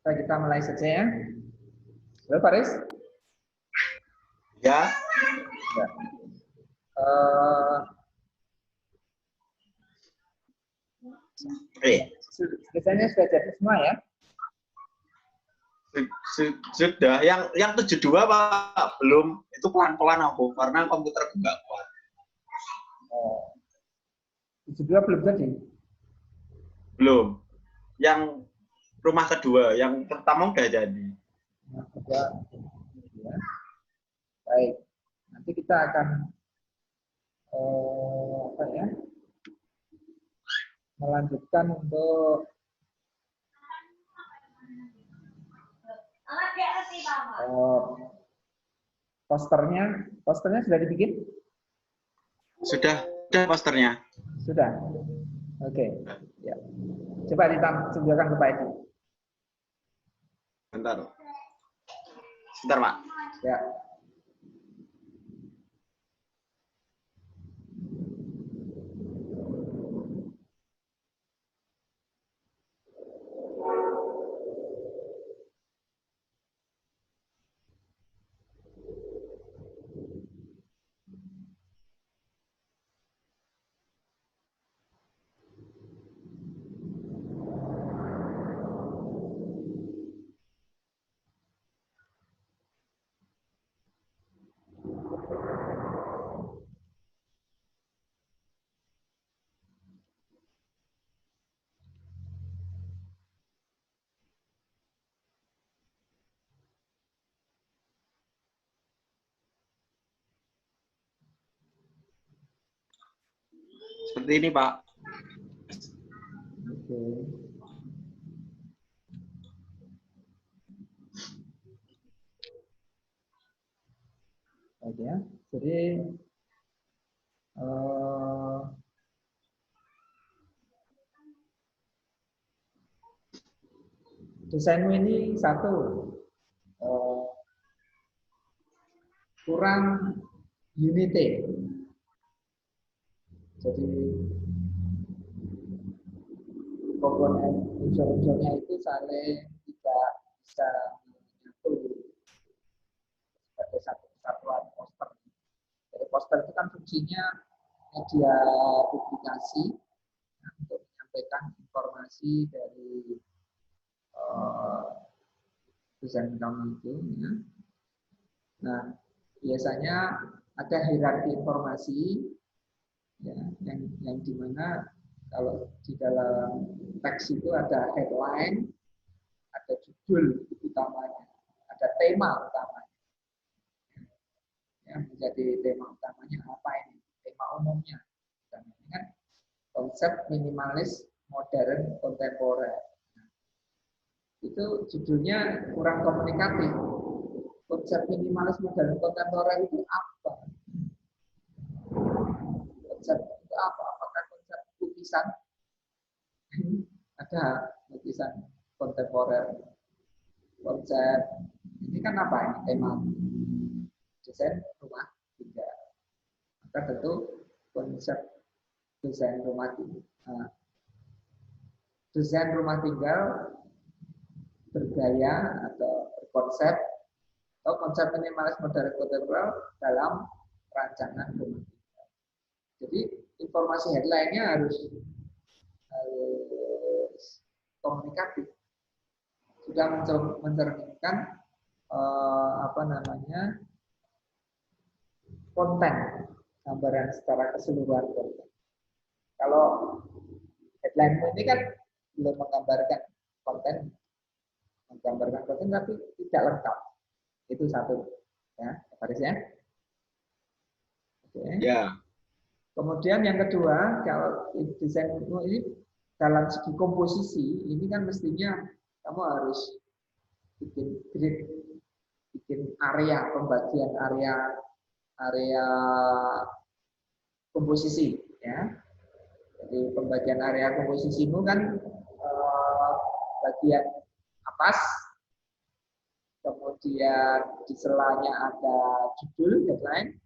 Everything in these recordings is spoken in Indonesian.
Baik, kita mulai saja ya. Halo Faris. Ya. Ya. Biasanya sudah jadi semua ya? Sudah. Yang 72 Pak belum. Itu pelan-pelan aku karena komputer nggak kuat. 72 belum jadi? Belum. Yang rumah kedua, yang pertama udah jadi. Rumah kedua, ya. Baik. Nanti kita akan melanjutkan untuk posternya sudah dibikin? Sudah posternya. Sudah. Oke. Ya. Coba ditunjukkan ke Pak Edi. Sebentar, Pak. Ya. Seperti ini, Pak. Oke. Oke ya. Jadi desainmu ini satu kurang unity. Jadi komponen unsur-unsurnya itu saling tidak bisa menyatu sebagai satu kesatuan poster. Jadi poster itu kan fungsinya media publikasi untuk menyampaikan informasi dari desain kamu itu. Ya. Nah, biasanya ada hierarki informasi ya, yang dimana kalau di dalam teks itu ada headline, ada judul utamanya, ada tema utamanya. Yang menjadi tema utamanya apa ini? Tema umumnya. Dan ini kan konsep minimalis modern kontemporer. Itu judulnya kurang komunikatif. Konsep minimalis modern kontemporer itu apa? Konsep itu apa? Apakah konsep lukisan? Ada lukisan kontemporer. Konsep ini kan apa ini? Tema desain rumah tinggal. Maka tentu konsep desain rumah tinggal. Desain rumah tinggal bergaya atau berkonsep atau konsep minimalis modern kontemporer dalam rancangan rumah tinggal. Jadi informasi headline-nya harus komunikatif. Sudah mencerminkan konten, gambaran secara keseluruhan konten. Kalau headline ini kan belum menggambarkan konten tapi tidak lengkap. Itu satu, ya, Faris ya. Oke. Ya. Kemudian yang kedua, kalau desain ini dalam segi komposisi, ini kan mestinya kamu harus bikin grid, bikin area pembagian area komposisi, ya. Jadi pembagian area komposisimu kan bagian atas, kemudian di selanya ada judul headline,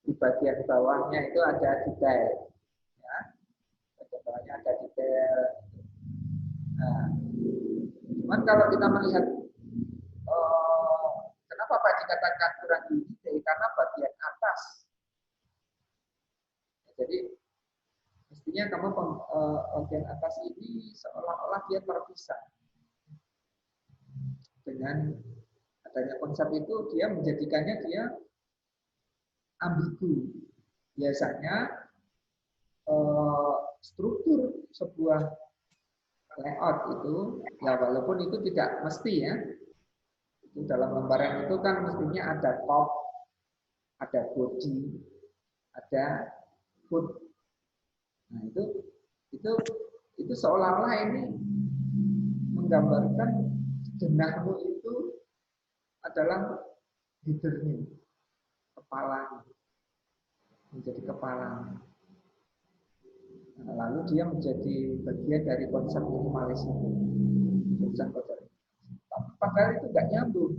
di bagian bawahnya itu ada detail, ya. Bagian bawahnya ada detail. Nah, Cuman kalau kita melihat kenapa Pak dikatakan kurang detail, karena bagian atas. Jadi mestinya kamu bagian atas ini seolah-olah dia terpisah. Dengan adanya konsep itu dia menjadikannya dia ambigu. Biasanya struktur sebuah layout itu, ya walaupun itu tidak mesti ya, itu dalam lembaran itu kan mestinya ada top, ada body, ada hood. Nah itu seolah-olah ini menggambarkan denahmu itu adalah headernya, kepala, menjadi kepala. Nah, lalu dia menjadi bagian dari konsep minimalis itu. Padahal itu nggak nyambung.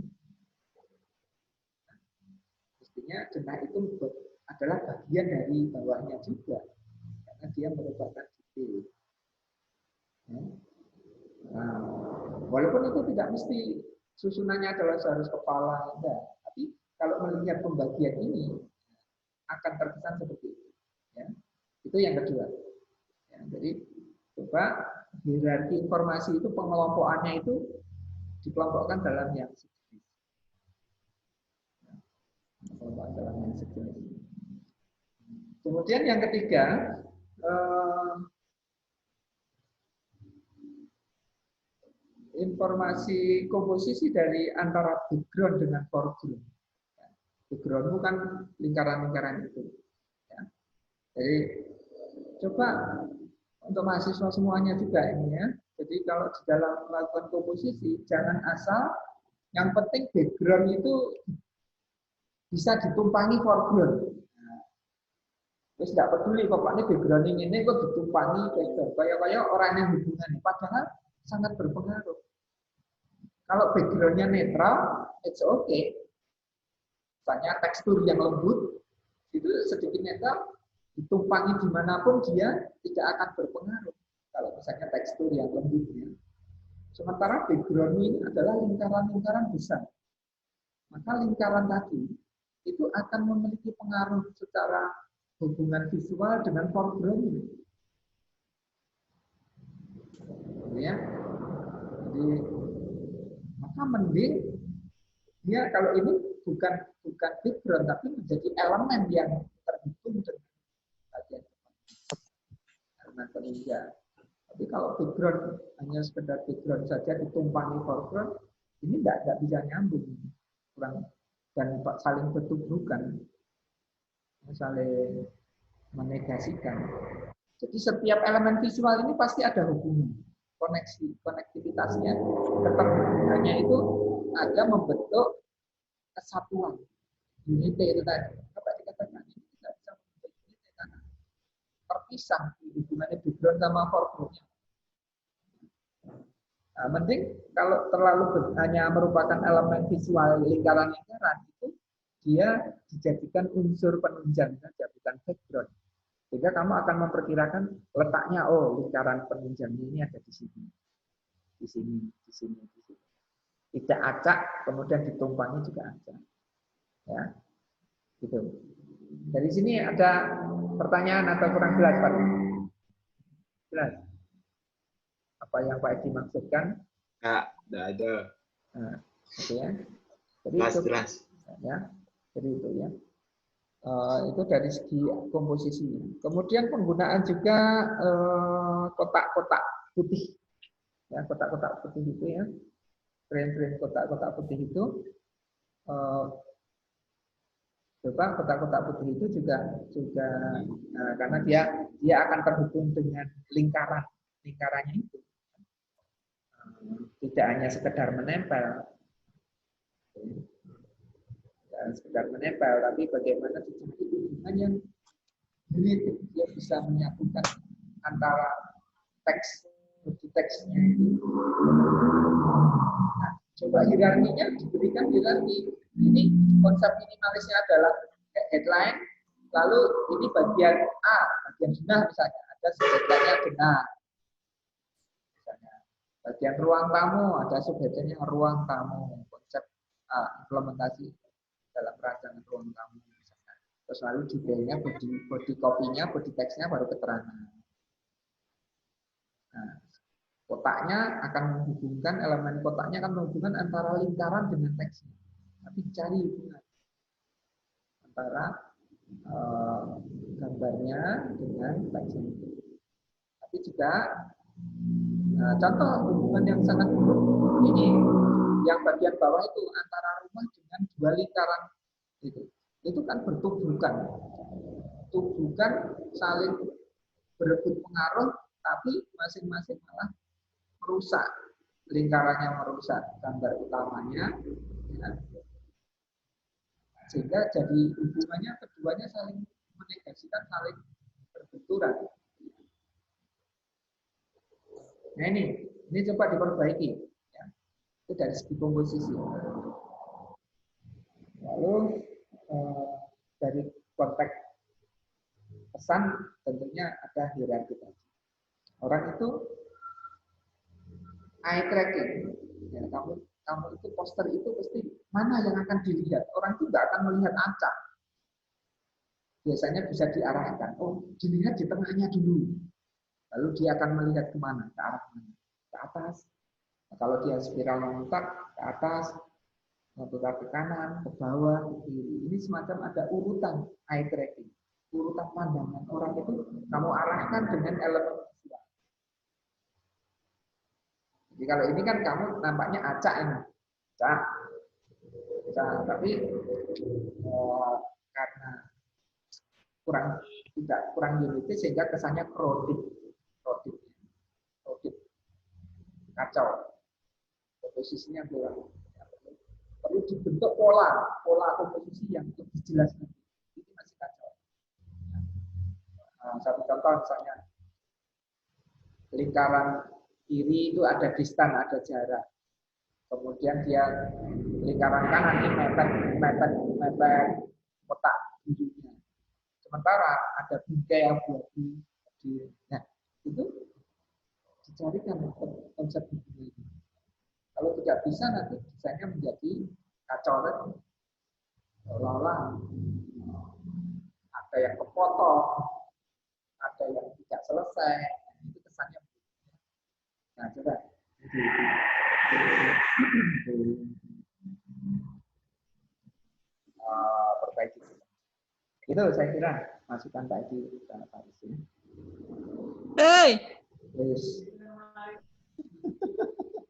Mestinya denah itu adalah bagian dari bawahnya juga, karena dia merupakan detail. Nah, walaupun itu tidak mesti susunannya adalah seharus kepala, enggak. Tapi kalau melihat pembagian ini akan terkesan seperti itu. Ya. Itu yang kedua. Ya, jadi coba hierarki informasi itu pengelompokannya itu dikelompokkan dalam yang sejenis. Pengelompokan dalam yang sejenis. Kemudian yang ketiga, informasi komposisi dari antara background dengan foreground. Background itu kan lingkaran-lingkaran itu. Ya. Jadi coba untuk mahasiswa semuanya juga ini ya. Jadi kalau di dalam melakukan komposisi, jangan asal yang penting background itu bisa ditumpangi foreground. Terus tidak peduli kok Pak ini background ini kok ditumpangi background. Kayak orang yang hubungannya, padahal sangat berpengaruh. Kalau backgroundnya netral, it's okay. Misalnya tekstur yang lembut, itu sedikit netral, ditumpangi dimanapun dia tidak akan berpengaruh. Kalau misalnya tekstur yang lembut, ya. Sementara background ini adalah lingkaran-lingkaran besar. Maka lingkaran tadi itu akan memiliki pengaruh secara hubungan visual dengan foreground. Ya. Jadi maka mending dia kalau ini bukan background tapi menjadi elemen yang terhitung dengan bagian elemen penunjang. Tapi kalau background hanya sekedar background saja ditumpangi foreground, ini tidak bisa nyambung, kurang dan saling bertubuhkan, saling menegasikan. Jadi setiap elemen visual ini pasti ada hubungan, konektivitasnya, keterhubungannya itu ada membentuk kesatuan, unity itu tadi. Apa dikatakan ini tidak bisa membentuk unity karena terpisah hubungannya background sama foreground. Nah, mending kalau terlalu hanya merupakan elemen visual lingkaran-lingkaran itu dia dijadikan unsur penunjang saja, bukan background. Sehingga kamu akan memperkirakan letaknya, oh lingkaran penunjangnya ini ada di sini, di sini, di sini, di sini. Tidak acak, kemudian ditumpangi juga acak. Ya, gitu. Dari sini ada pertanyaan atau kurang jelas, Pak? Jelas? Apa yang Pak Edi maksudkan? Enggak ada. Nah, gitu ya. Jadi Jelas. Ya, jadi itu ya. Itu dari segi komposisi. Kemudian penggunaan juga kotak-kotak putih. Ya, kotak-kotak putih itu ya. Frame-frame kotak-kotak putih itu. Coba kotak-kotak putih itu juga karena dia akan terhubung dengan lingkarannya itu. Tidak hanya sekedar menempel. Sekedar menempel, tapi bagaimana hubungan yang related, dia bisa menyatukan antara teksnya itu. Nah, coba hierarkinya diberikan hierarki. Ini konsep minimalisnya adalah headline, lalu ini bagian A, bagian denah misalnya, ada sebagiannya denah. Misalnya. Bagian ruang tamu ada subheadnya ruang tamu, konsep implementasi dalam rancangan ruang tamu. Terus lalu detailnya, body copy-nya, body text-nya baru keterangan. Nah, kotaknya akan menghubungkan, elemen kotaknya akan menghubungkan antara lingkaran dengan teksnya. Tapi cari hubungan antara gambarnya dengan teksnya. Tapi juga contoh hubungan yang sangat buruk ini, yang bagian bawah itu antara rumah dengan dua lingkaran itu kan bertubuhkan, saling berebut pengaruh, tapi masing-masing malah merusak, lingkarannya merusak gambar utamanya, ya. Sehingga jadi hubungannya keduanya saling menegasikan, saling berbenturan. Nah ini coba diperbaiki, ya. Itu dari segi komposisi. Lalu dari konteks pesan tentunya ada hierarki. Orang itu eye tracking, ya, kamu itu poster itu pasti mana yang akan dilihat. Orang itu nggak akan melihat acak. Biasanya bisa diarahkan. Oh, dilihat di tengahnya dulu. Lalu dia akan melihat kemana? Ke arah mana? Ke atas. Nah, kalau dia spiral memutar ke atas, memutar ke kanan, ke bawah, ke kiri. Ini semacam ada urutan eye tracking. Urutan pandangan orang itu kamu arahkan dengan elemen visual. Jadi kalau ini kan kamu nampaknya acak ini. Acak. Tapi karena kurang unity sehingga kesannya crowded, kacau, komposisinya kurang. Perlu dibentuk pola komposisi yang lebih jelas. Ini masih kacau. Satu contoh misalnya lingkaran kiri itu ada distan, ada jarak. Kemudian dia lingkaran kanan ini mepet kotak birunya. Sementara ada bingkai abu-abu. Nah, itu dicarikan konsep ini. Kalau tidak bisa nanti desainnya menjadi kacau kan. Seolah-olah ada yang kepotong, ada yang tidak selesai. Itu kesannya. Nah, coba. Perbaiki. Itu saya kira masukan Pak Edi dan Pak Isi. Hei, Yes.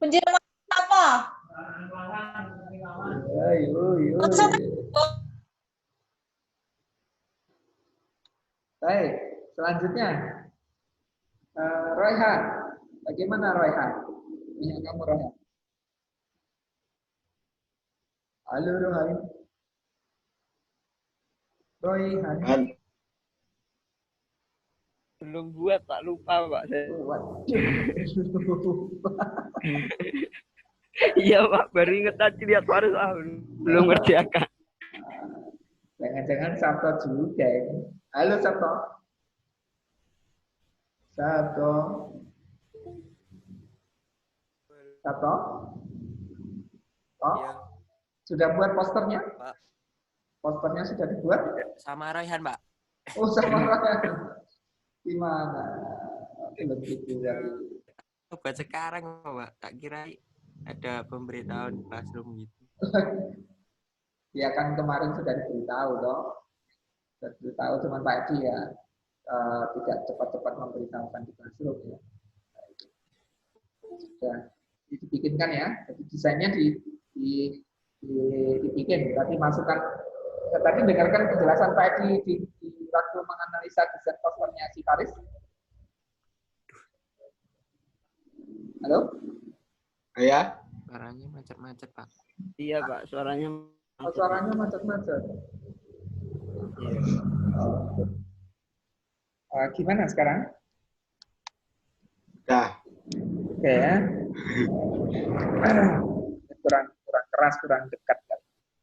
penjelasan apa? Baik, selanjutnya Royhan. Bagaimana Royhan? Punya kamu Royhan? Halo Royhan. Royhan. Belum buat Pak, lupa Pak. Iya Pak, baru inget tadi lihat Faris, belum ngerjakan. Jangan-jangan Sabto juga ini. Halo Sabto. Sabto. Oh, ya. Sudah buat posternya? Pak. Posternya sudah dibuat? Sama Raihan, Pak. Oh, sama Raihan. Gimana? Belum dibuat. Buat sekarang, Pak. Tak kira ada pemberitahuan Classroom gitu. Ya kan kemarin sudah diberitahu toh. Sudah diberitahu cuman Pak Edi ya tidak cepat-cepat memberitahukan di Classroom ya. Sudah dibikinkan ya. Jadi desainnya dibikin. Berarti masukkan. Tadi dengarkan penjelasan Pak Edi di waktu menganalisa desain posternya si Faris. Halo? Ya. Suaranya macet-macet, Pak. Iya Pak, suaranya macet. Oh, suaranya macet-macet. Gimana sekarang? Dah. Oke ya. kurang keras, kurang dekat.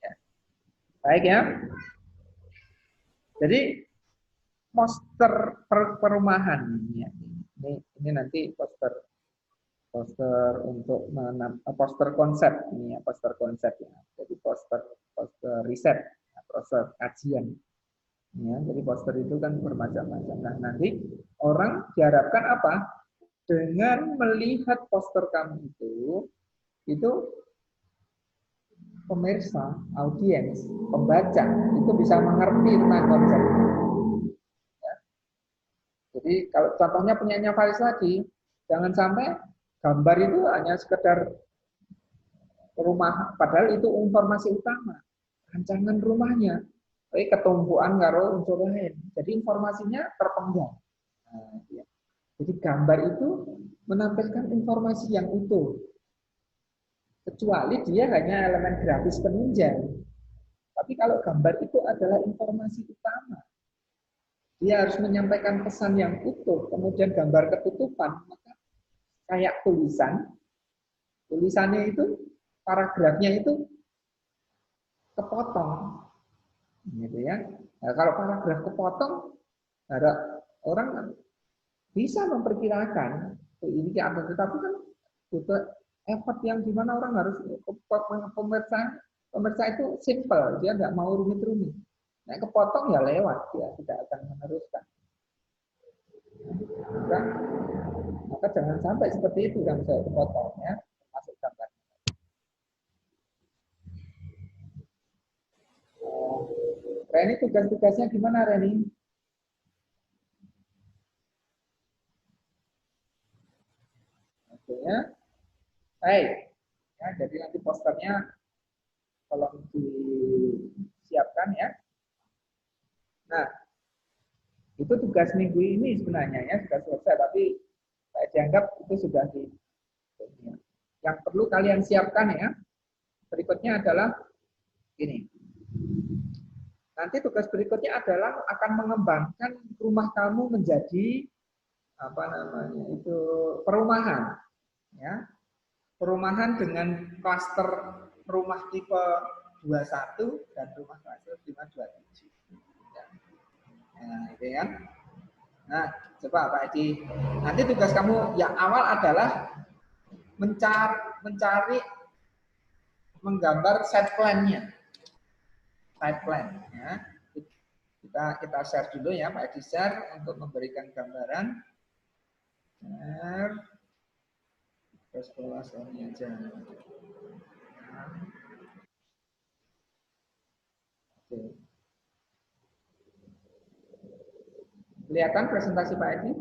Ya. Baik ya. Jadi poster perumahan ya. Ini nanti poster poster untuk poster konsep ini ya, poster konsep ya. Jadi poster riset, poster kajian. Ya, jadi poster itu kan bermacam-macam. Nah, nanti orang diharapkan apa? Dengan melihat poster kamu itu pemirsa, audiens, pembaca itu bisa mengerti tentang konsep. Ya. Jadi kalau contohnya punyanya Faris lagi, jangan sampai gambar itu hanya sekedar rumah, padahal itu informasi utama, rancangan rumahnya, tapi ketumpuan karo unsur lain. Jadi informasinya terpenggal. Nah, ya. Jadi gambar itu menampilkan informasi yang utuh, kecuali dia hanya elemen grafis penunjang. Tapi kalau gambar itu adalah informasi utama, dia harus menyampaikan pesan yang utuh, kemudian gambar ketutupan, maka kayak tulisannya itu, paragrafnya itu kepotong, gitu ya. Nah, kalau paragraf kepotong, ada orang bisa memperkirakan ini apa, tetapi kan butuh effort yang dimana orang harus pemirsa itu simple, dia nggak mau rumit-rumit. Nah, kepotong ya lewat, dia tidak akan meneruskan. Maka jangan sampai seperti itu yang saya kepotong ya, masuk gambar. Reni tugas-tugasnya gimana Reni? Oke ya, baik. Ya, jadi nanti posternya tolong disiapkan ya. Nah, itu tugas minggu ini sebenarnya ya sudah selesai, tapi saya dianggap itu sudah di. Yang perlu kalian siapkan ya. Berikutnya adalah ini. Nanti tugas berikutnya adalah akan mengembangkan rumah kamu menjadi apa namanya itu perumahan, ya. Perumahan dengan klaster rumah tipe 21 dan rumah klaster 527. Ya. Nah, itu ya. Nah, coba Pak Edi. Nanti tugas kamu yang awal adalah mencari menggambar site plan-nya. Site plan ya. Kita share dulu ya, Pak Edi share untuk memberikan gambaran. Share. Terus kelas ini aja. Oke. Kelihatan presentasi Pak Edi?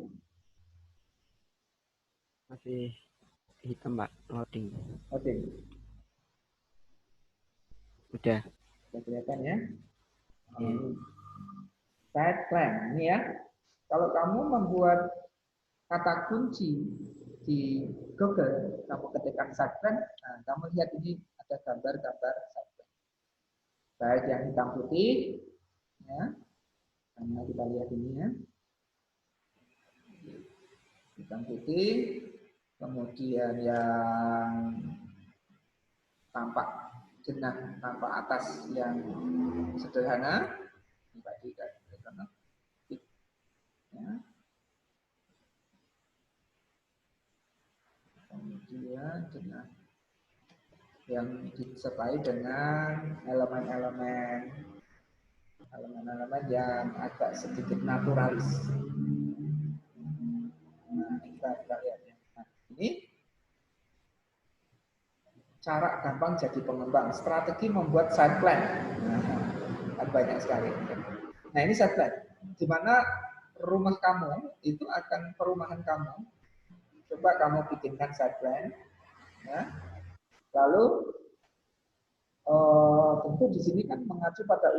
Masih hitam, Pak. Loading. Oke. Udah. Sudah kelihatan ya? Site plan. Ini ya. Kalau kamu membuat kata kunci di Google, kamu ketikkan site plan, nah, kamu lihat ini ada gambar-gambar site plan. Baik yang hitam putih, ya. Karena kita lihat ini ya. Hitam putih, kemudian yang tampak jenang, tampak atas yang sederhana, ini tadi kan, ya. Kemudian jenang yang disertai dengan elemen-elemen yang agak sedikit naturalis. Nah, kita lihat ya. Nah, ini cara gampang jadi pengembang, strategi membuat site plan. Nah, banyak sekali. Nah, ini site plan. Di mana rumah kamu itu akan perumahan kamu. Coba kamu bikinkan site plan. Ya. Lalu tentu di sini kan mengacu pada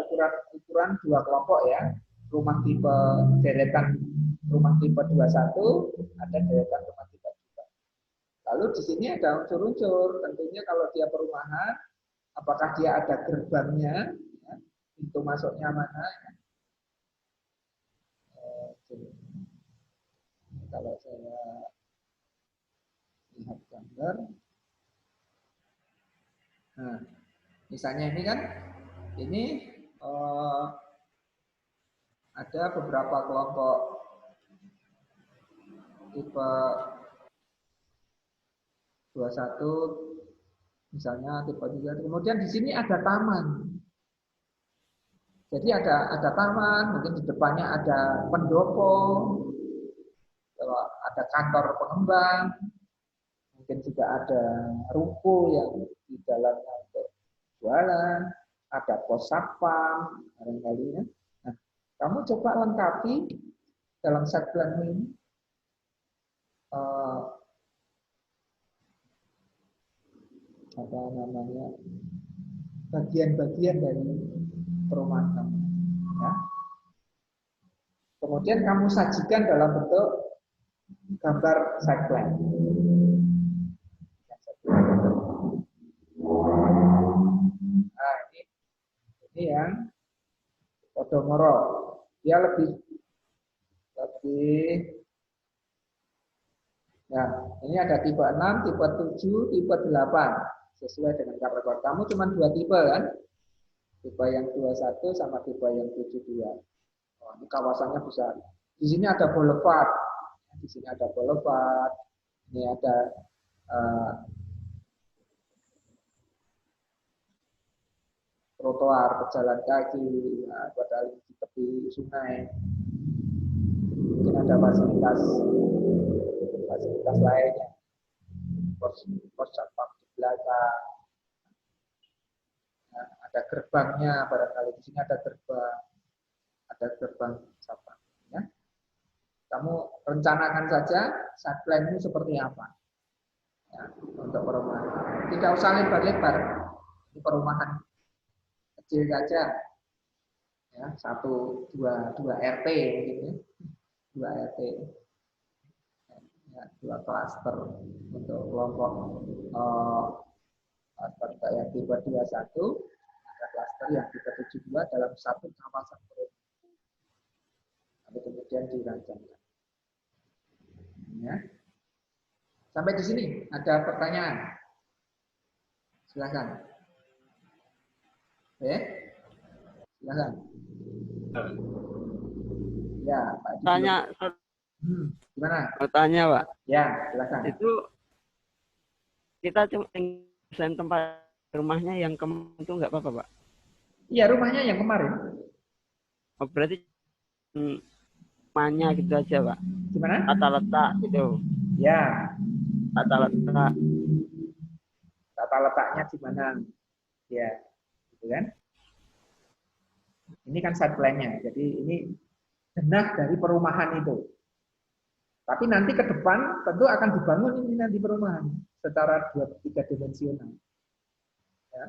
ukuran dua kelompok ya. Rumah tipe deretan rumah tipe 21, ada deretan rumah tipe 2. Lalu di sini ada unsur-unsur, tentunya kalau dia perumahan, apakah dia ada gerbangnya, ya, pintu masuknya mana. Ya. Kalau saya lihat gambar, nah, misalnya ini kan, ini ada beberapa kelompok tipe 21 misalnya tipe 3. Kemudian di sini ada taman. Jadi ada taman, mungkin di depannya ada pendopo, ada kantor pengembang, mungkin juga ada ruko yang di dalamnya untuk jualan, ada pos satpam, barangkali ya. Nah, kamu coba lengkapi dalam set plan ini apa namanya bagian-bagian dari perumahan kamu. Ya. Kemudian kamu sajikan dalam bentuk gambar site plan. Nah, ini yang Podomoro. Dia lebih ya, ini ada tipe 6, tipe 7, tipe 8 sesuai dengan kategori. Kamu cuma 2 tipe kan? Tipe yang 21 sama tipe yang 72. Oh, ini kawasannya besar. Di sini ada boulevard. Di sini ada boulevard. Ini ada trotoar pejalan kaki, padahal di tepi sungai. Mungkin ada fasilitas lainnya. Pos satpam di belakang. Nah, ada gerbangnya barangkali di sini ada gerbang satpam. Ya. Kamu rencanakan saja site plan-mu seperti apa ya, untuk perumahan. Tidak usah lebar-lebar. Ini perumahan kecil saja. Ya, 2 RT mungkin ya. 2 RT. Ya, 2 klaster untuk kelompok klaster yang tipe 21, ada klaster yang tipe 72 dalam satu kawasan perumahan. Lalu kemudian dirancangkan. Ya. Sampai di sini ada pertanyaan. Silakan. Silakan. Ya, Pak. Tanya, gimana? bertanya, Pak. Ya, silakan. Itu kita cuma desain tempat rumahnya yang kemarin itu nggak apa-apa, Pak? Iya, rumahnya yang kemarin. Oh, berarti rumahnya gitu aja, Pak. Gimana? Tata letak gitu. Ya. Tata letak. Tata letaknya gimana? Ya, gitu kan? Ini kan site plan-nya. Jadi ini denah dari perumahan itu. Tapi nanti ke depan tentu akan dibangun ini nanti perumahan secara 3 dimensional. Ya.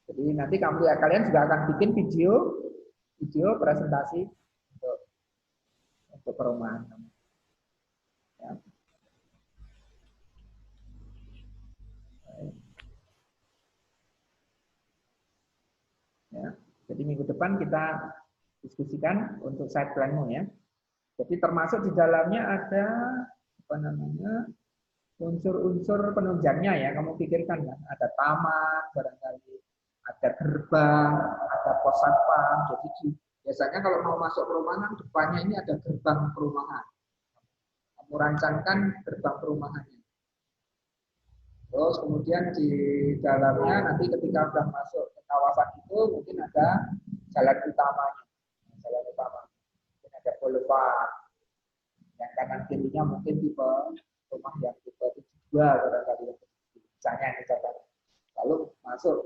Jadi nanti kalian juga akan bikin video presentasi untuk perumahan. Ya. Ya. Jadi minggu depan kita diskusikan untuk site plan-mu ya. Jadi termasuk di dalamnya ada unsur-unsur penunjangnya ya. Kamu pikirkan kan, ada taman, barangkali ada gerbang, ada pos satpam. Jadi biasanya kalau mau masuk perumahan depannya ini ada gerbang perumahan. Kamu rancangkan gerbang perumahannya. Terus kemudian di dalamnya nanti ketika sudah masuk ke kawasan itu mungkin ada jalan utamanya. Mungkin ada boulevard. Yang kanan kirinya mungkin tipe rumah yang tipe 72 barangkali yang misalnya ini contoh. Lalu masuk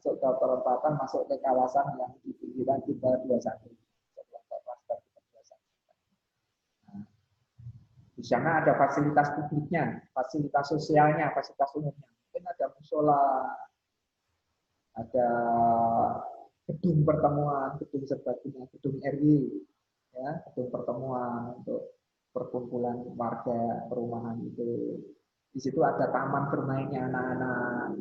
ke perempatan, masuk ke kawasan yang di pinggiran tipe 21. Di sana ada fasilitas publiknya, fasilitas sosialnya, fasilitas umumnya. Mungkin ada musola, ada gedung pertemuan, gedung serbaguna, gedung RW, ya, gedung pertemuan untuk perkumpulan warga perumahan itu. Di situ ada taman bermainnya anak-anak,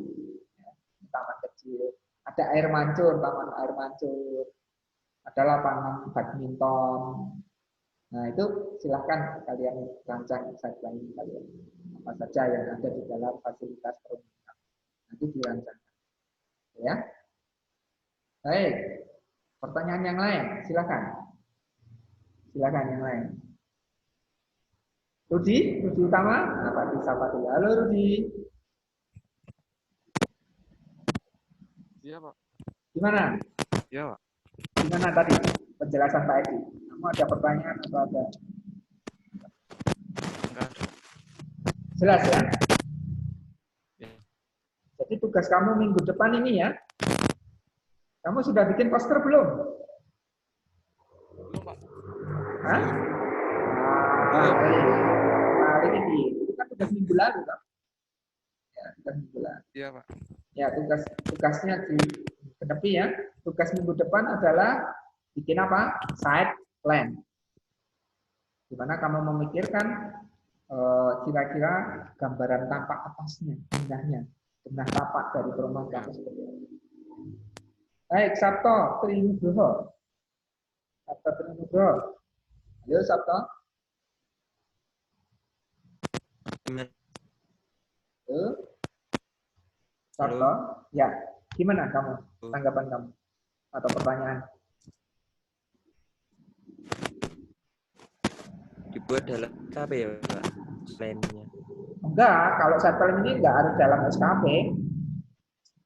ya, taman kecil. Ada air mancur, taman air mancur. Ada lapangan badminton. Nah, itu silahkan kalian rancang site plan kalian. Apa saja yang ada di dalam fasilitas perumahan. Nanti dirancangkan. Ya. Baik. Pertanyaan yang lain, silahkan. Silakan yang lain. Rudi utama. Nah, Pak Rudi sapa dulu. Halo Rudi. Iya, Pak. Gimana? Iya, Pak. Gimana tadi penjelasan Pak Edi? Kamu ada pertanyaan atau ada? Enggak. Jelas ya? Ya. Jadi tugas kamu minggu depan ini ya. Kamu sudah bikin poster belum? Belum, Pak. Hah? Nah, baik. Ini itu kan tugas minggu lalu kan? Ya, tugas minggu lalu. Iya, Pak. Ya, tugasnya diketepi ya. Tugas minggu depan adalah bikin apa? Side plan. Di mana kamu memikirkan kira-kira gambaran tampak atasnya, benah tapak dari perumahan kamu seperti apa. Baik, Sabto Trinugroho. Sabto Trinugroho. Halo Sabto. Gimana? Halo. Sabto. Ya, gimana kamu? Tanggapan kamu atau pertanyaan? Dibuat dalam KP ya, Pak? Plan-nya. Enggak, kalau side plan ini enggak harus dalam SKP.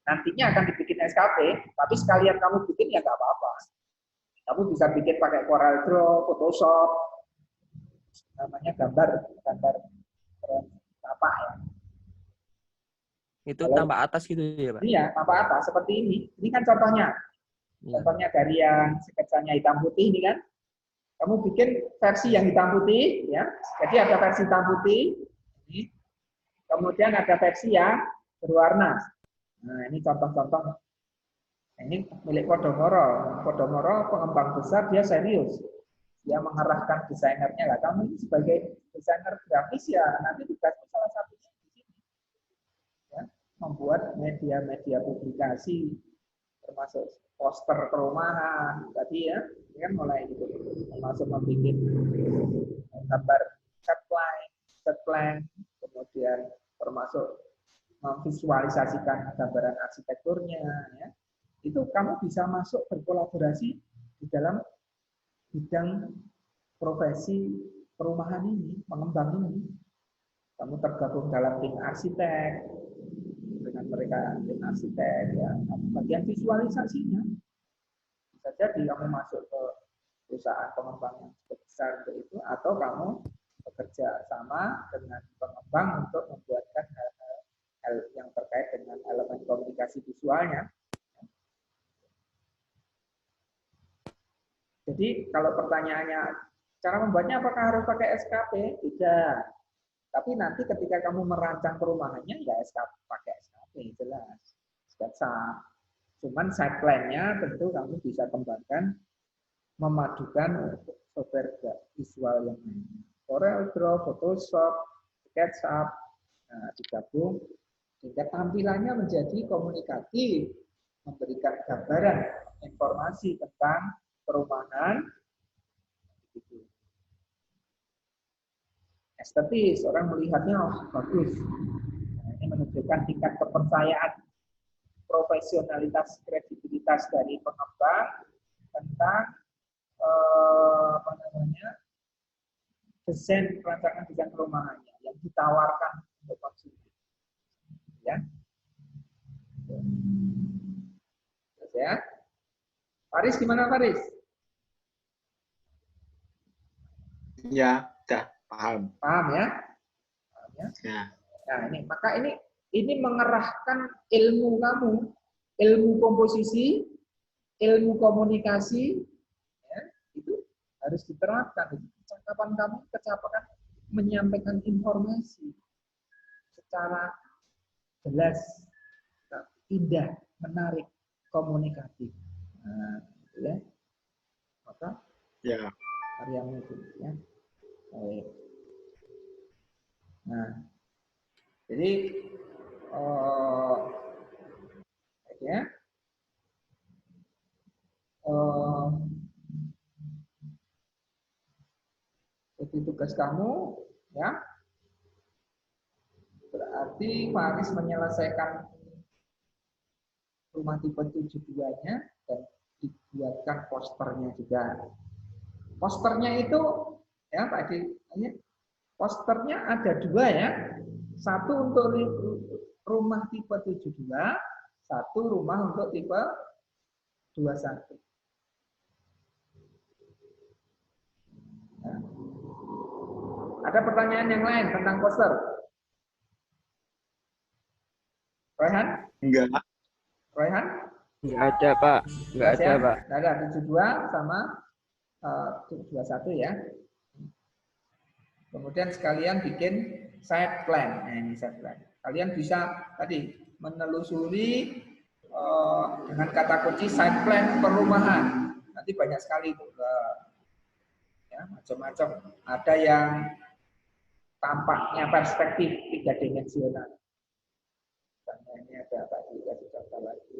Nantinya akan dibikin SKP, tapi sekalian kamu bikin ya enggak apa-apa. Kamu bisa bikin pakai Corel Draw, Photoshop, namanya gambar apa ya? Itu tambah atas gitu ya, Pak? Iya, apa seperti ini. Ini kan contohnya. Ya. Contohnya dari yang sketsanya hitam putih ini kan. Kamu bikin versi yang hitam putih, ya. Jadi ada versi hitam putih, ini. Kemudian ada versi yang berwarna. Nah, ini contoh-contoh. Nah, ini milik Podomoro. Podomoro pengembang besar, dia serius. Dia mengarahkan desainernya lah. Kamu ini sebagai desainer grafis ya, nanti tugasmu salah satunya di sini. Ya, membuat media-media publikasi, termasuk poster perumahan tadi ya, ini kan mulai gitu, termasuk membuat gambar set plan, kemudian termasuk memvisualisasikan gambaran arsitekturnya, ya. Itu kamu bisa masuk berkolaborasi di dalam bidang profesi perumahan ini, pengembang ini. Kamu tergabung dalam tim arsitek, dengan mereka tim arsitek, ya, bagian visualisasinya. Bisa jadi kamu masuk ke perusahaan pengembang yang besar untuk itu, atau kamu bekerja sama dengan pengembang untuk membuatkan hal yang terkait dengan elemen komunikasi visualnya. Jadi kalau pertanyaannya, cara membuatnya apakah harus pakai SKP? Tidak. Tapi nanti ketika kamu merancang perumahannya, ya pakai SKP, jelas. Sketsa. Cuman side plan-nya tentu kamu bisa kembangkan, memadukan software visual yang lain. Corel Draw, Photoshop, SketchUp, nah, digabung, sehingga tampilannya menjadi komunikatif, memberikan gambaran, informasi tentang perumahan, gitu. Estetis, orang melihatnya bagus. Nah, ini menunjukkan tingkat kepercayaan, profesionalitas, kredibilitas dari pengembang tentang desain perancangan desain perumahannya yang ditawarkan untuk konsumen. Ya. Terus ya. Faris gimana Faris? Ya, udah paham. Paham ya? Paham ya? Ya. Nah, ini mengerahkan ilmu kamu, ilmu komposisi, ilmu komunikasi, ya, itu harus diterapkan. Kecakapan kamu, kecakapan menyampaikan informasi secara jelas, indah, menarik, komunikatif. Nah, gitu ya. Maka Ya. karyamu itu, ya. Baik. Nah, jadi ya. Jadi tugas kamu, ya, berarti Faris menyelesaikan rumah tipe 72-nya dan dibuatkan posternya juga. Posternya itu, ya Pak Edi, Posternya ada dua ya. Satu untuk rumah tipe 72, satu rumah untuk tipe 21. Nah, ada pertanyaan yang lain tentang poster? Royhan? Enggak. Royhan? Nggak ada, Pak. Nggak ada, Pak. Nggak ada, 72 sama 21 ya. Kemudian sekalian bikin site plan. Nah, ini site plan. Kalian bisa tadi menelusuri dengan kata kunci site plan perumahan. Nanti banyak sekali itu. Ya, macam-macam. Ada yang tampaknya perspektif 3 dimensional. Misalnya ini ada kasih contoh lagi.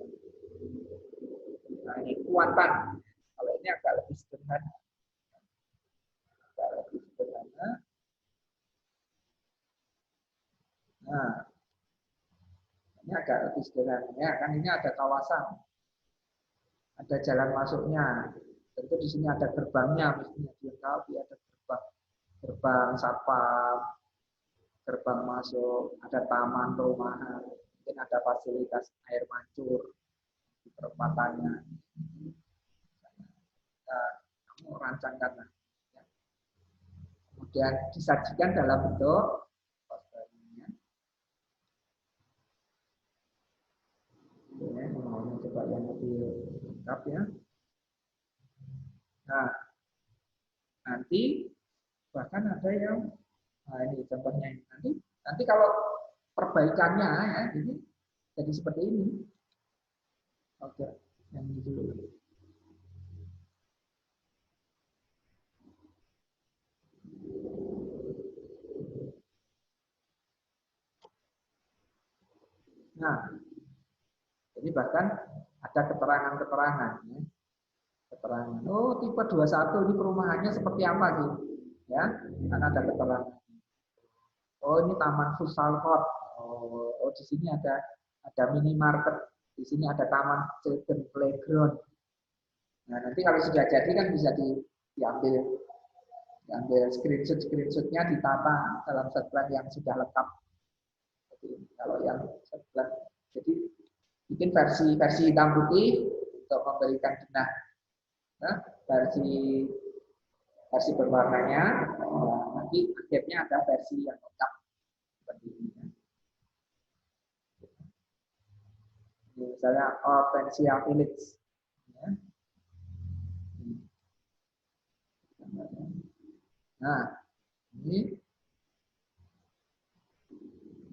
Nah, ini kuatan. Kalau ini agak lebih sederhana. Agak lebih sederhana. Nah, ini agak lebih sederhana ya, kan ini ada kawasan, ada jalan masuknya. Tentu di sini ada gerbangnya, mestinya dilengkapi, ada gerbang satpam, gerbang masuk, ada taman perumahan, mungkin ada fasilitas air mancur di perempatannya. Kamu rancangkan. Ya. Kemudian disajikan dalam bentuk posternya. Ya, coba yang lebih lengkap ya. Nah, nanti bahkan ada yang, nah ini contohnya ini. Nanti kalau perbaikannya ya, ini jadi seperti ini. Oke, yang ini dulu. Nah, jadi bahkan ada keterangan-keterangan ya. Keterangan. Oh, tipe 21 ini perumahannya seperti apa sih? Ya, kan ada keterangan. Oh, ini taman futsal court. Oh, di sini ada minimarket. Di sini ada taman children playground. Nah, nanti kalau sudah jadi kan bisa diambil screenshotnya ditata dalam set plan yang sudah lengkap. Jadi, kalau yang set plan, jadi bikin versi hitam putih untuk memberikan denah. Nah, versi berwarnanya, nanti akhirnya ada versi yang lengkap seperti ini. Misalnya Hortensia Village. Ya. Nah, ini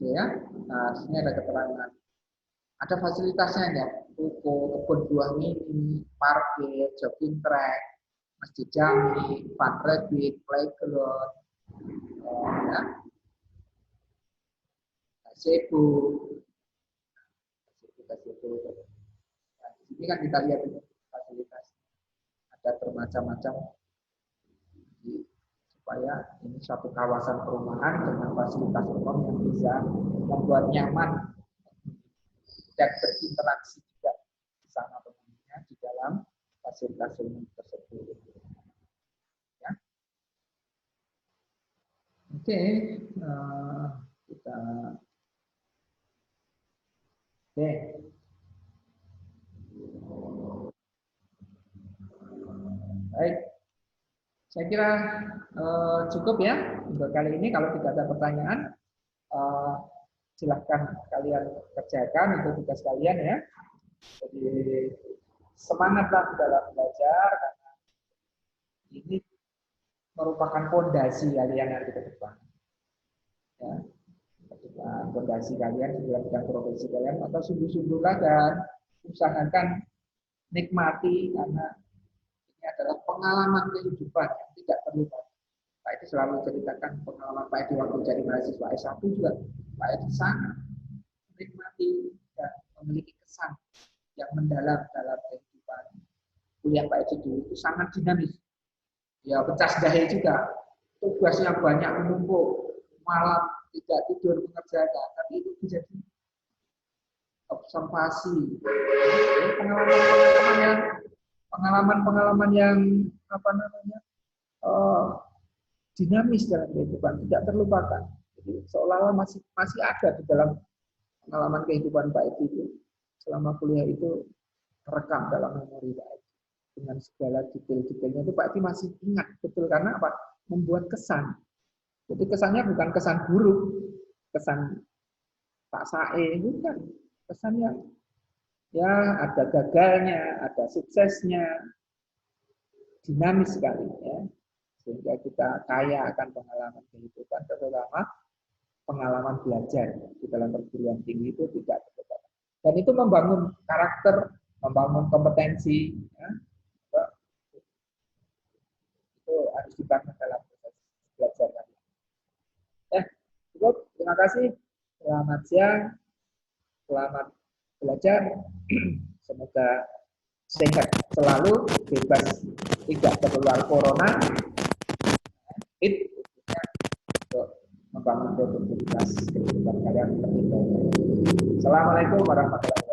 ya. Nah, sini ada keterangan. Ada fasilitasnya ya, toko, kebun buah mini, parkir, jogging track, masjid jami, fun rabbit, playground, ya, gazebo. Nah, di sini kan kita lihat ini fasilitas, ada bermacam-macam supaya ini suatu kawasan perumahan dengan fasilitas umum yang bisa membuat nyaman dan berinteraksi juga sama penghuninya di dalam fasilitas umum tersebut. Ya. Oke, kita oke. Baik, saya kira cukup ya untuk kali ini. Kalau tidak ada pertanyaan, silahkan kalian kerjakan untuk tugas kalian ya. Jadi semangatlah dalam belajar karena ini merupakan fondasi kalian nanti ke depan. Ya, ketika fondasi kalian di dalam bidang profesi kalian, maka sungguh-sungguhlah dan usahakan nikmati karena ini adalah pengalaman kehidupan yang tidak terlupakan. Pak Edi selalu ceritakan pengalaman Pak Edi waktu jadi mahasiswa S1 juga. Pak Edi sangat menikmati dan memiliki kesan yang mendalam dalam kehidupan. Kuliah Pak Edi dulu itu sangat dinamis. Ya, pecah dahi juga. Tugasnya banyak menumpuk, malam tidak tidur mengerjakan. Tapi itu menjadi observasi. Pengalaman yang apa namanya? dinamis dalam kehidupan, tidak terlupakan. Jadi seolah-olah masih ada di dalam pengalaman kehidupan Pak Edi itu. Selama kuliah itu terekam dalam memori Pak Edi. Dengan segala detail-detailnya itu Pak Edi masih ingat betul, karena apa? Membuat kesan. Jadi kesannya bukan kesan buruk, kesan Pak Sae, bukan. Kesan yang ya ada gagalnya, ada suksesnya, dinamis sekali ya. Sehingga kita kaya akan pengalaman kehidupan, terutama pengalaman belajar di dalam perguruan tinggi itu tidak terlupakan. Dan itu membangun karakter, membangun kompetensi, ya. Itu harus dibangun dalam proses belajar. Cukup, terima kasih. Selamat siang, selamat belajar. Semoga sehat selalu, bebas, tidak tertular corona. Untuk membangun produktivitas kehidupan kalian lebih baik. Assalamualaikum warahmatullahi wabarakatuh.